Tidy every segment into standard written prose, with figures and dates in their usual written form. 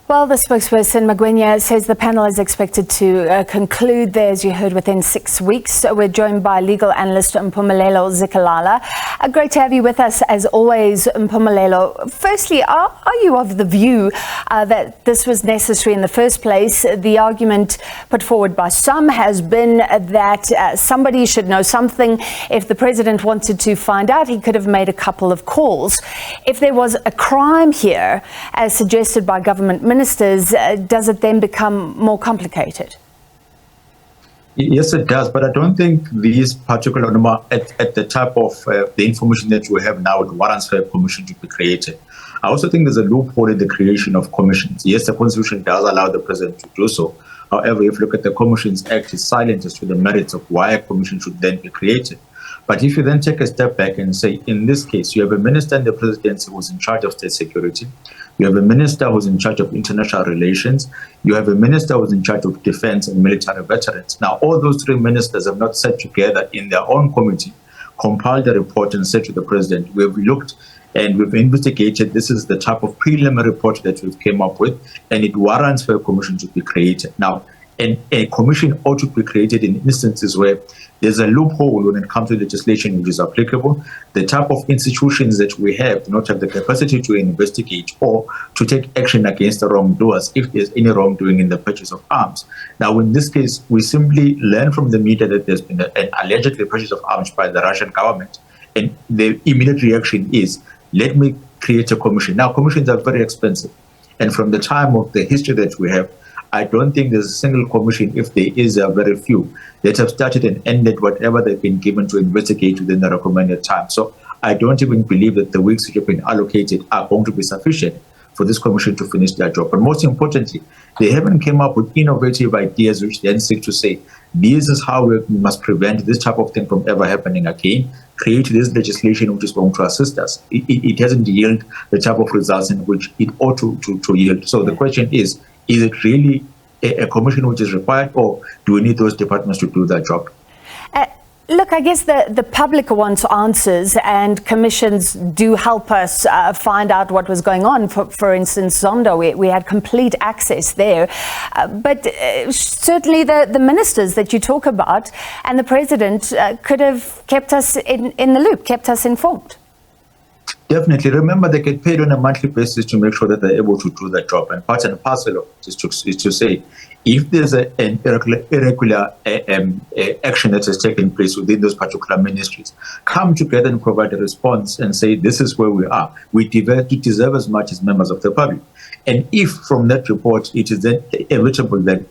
Well, the spokesperson, Magwenya, says the panel is expected to conclude there, as you heard, within 6 weeks. We're joined by legal analyst Mpumelelo Zikalala. Great to have you with us, as always, Mpumelelo. Firstly, are you of the view that this was necessary in the first place? The argument put forward by some has been that somebody should know something. If the president wanted to find out, he could have made a couple of calls. If there was a crime here, as suggested by government ministers, does it then become more complicated? Yes, it does, but I don't think these particular at the type of the information that we have now, it warrants for a commission to be created. I also think there's a loophole in the creation of commissions. Yes, the Constitution does allow the president to do so. However, if you look at the Commissions Act, it's silent as to the merits of why a commission should then be created. But if you then take a step back and say, in this case, you have a minister in the presidency who's in charge of state security. You have a minister who's in charge of international relations. You have a minister who's in charge of defense and military veterans. Now, all those three ministers have not sat together in their own committee, compiled a report and said to the president, we've looked and we've investigated. This is the type of preliminary report that we've came up with, and it warrants for a commission to be created. Now, a commission ought to be created in instances where there's a loophole when it comes to legislation which is applicable. The type of institutions that we have do not have the capacity to investigate or to take action against the wrongdoers if there's any wrongdoing in the purchase of arms. Now, in this case, we simply learn from the media that there's been an allegedly purchase of arms by the Russian government, and the immediate reaction is, let me create a commission. Now, commissions are very expensive, and from the time of the history that we have, I don't think there's a single commission, if there is a very few, that have started and ended whatever they've been given to investigate within the recommended time. So I don't even believe that the weeks which have been allocated are going to be sufficient for this commission to finish their job. But most importantly, they haven't come up with innovative ideas which then seek to say, this is how we must prevent this type of thing from ever happening again, create this legislation which is going to assist us. It hasn't yielded the type of results in which it ought to yield. So the question is it really a commission which is required, or do we need those departments to do their job? Look, I guess the public wants answers, and commissions do help us find out what was going on. For instance, Zondo, we had complete access there. But certainly the ministers that you talk about and the president could have kept us in the loop, kept us informed. Definitely. Remember, they get paid on a monthly basis to make sure that they're able to do their job. And part and parcel of it is to say, if there's an irregular action that has taken place within those particular ministries, come together and provide a response and say, this is where we are. We deserve as much as members of the public. And if from that report it is then inevitable that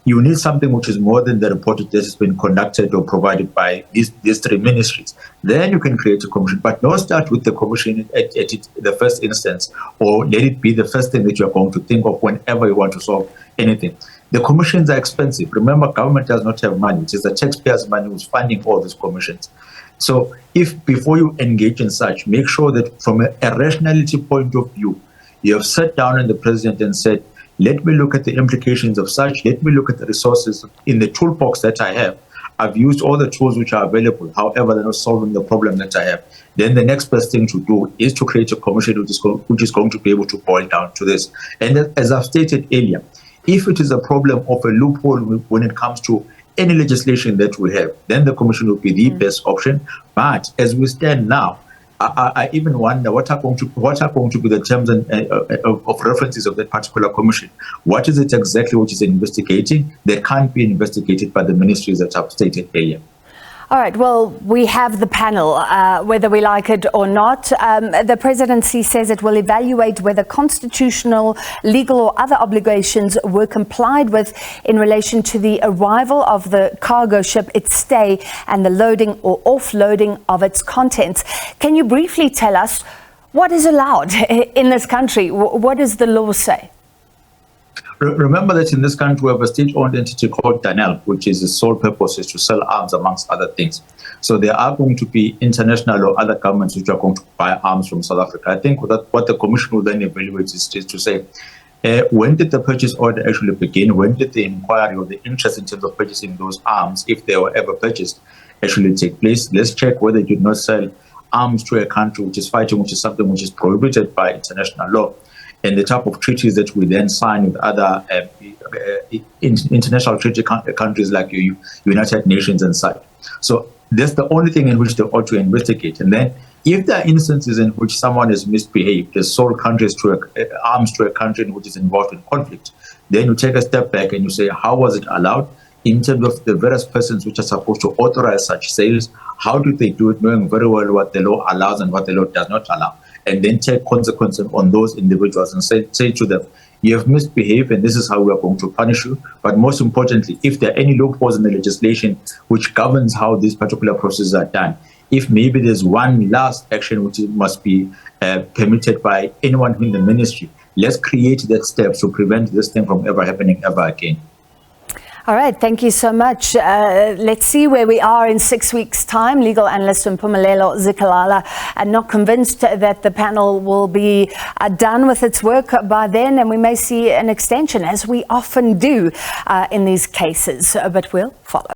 you need something which is more than the report that has been conducted or provided by these three ministries, then you can create a commission. But don't start with the commission at the first instance, or let it be the first thing that you're going to think of whenever you want to solve anything. The commissions are expensive. Remember, government does not have money. It is the taxpayers' money who's funding all these commissions. So if before you engage in such, make sure that from a rationality point of view, you have sat down and the president and said, let me look at the implications of such. Let me look at the resources in the toolbox that I have. I've used all the tools which are available. However, they're not solving the problem that I have. Then the next best thing to do is to create a commission which is going to be able to boil down to this. And as I've stated earlier, if it is a problem of a loophole when it comes to any legislation that we have, then the commission will be the best option. But as we stand now, I even wonder what are going to be the terms of references of that particular commission. What is it exactly which is investigating that can't be investigated by the ministries that I've stated earlier? All right, well, we have the panel, whether we like it or not. The presidency says it will evaluate whether constitutional, legal or other obligations were complied with in relation to the arrival of the cargo ship, its stay, and the loading or offloading of its contents. Can you briefly tell us what is allowed in this country? What does the law say? Remember that in this country we have a state-owned entity called DANEL, which is the sole purpose is to sell arms, amongst other things. So there are going to be international or other governments which are going to buy arms from South Africa. I think what the commission will then evaluate is to say, when did the purchase order actually begin? When did the inquiry or the interest in terms of purchasing those arms, if they were ever purchased, actually take place? Let's check whether you did not sell arms to a country which is fighting, which is something which is prohibited by international law. and the type of treaties that we then sign with other international treaty countries like United Nations and such. So that's the only thing in which they ought to investigate. And then if there are instances in which someone has misbehaved, has sold arms to a country in which is involved in conflict, then you take a step back and you say, how was it allowed? In terms of the various persons which are supposed to authorize such sales, how do they do it, knowing very well what the law allows and what the law does not allow? And then take consequences on those individuals and say to them, you have misbehaved and this is how we are going to punish you. But most importantly, if there are any loopholes in the legislation which governs how these particular processes are done, if maybe there's one last action which must be permitted by anyone in the ministry, let's create that step to prevent this thing from ever happening ever again. All right, thank you so much. Let's see where we are in 6 weeks' time. Legal analyst Mpumelelo Zikalala, and not convinced that the panel will be done with its work by then, and we may see an extension, as we often do in these cases, but we'll follow.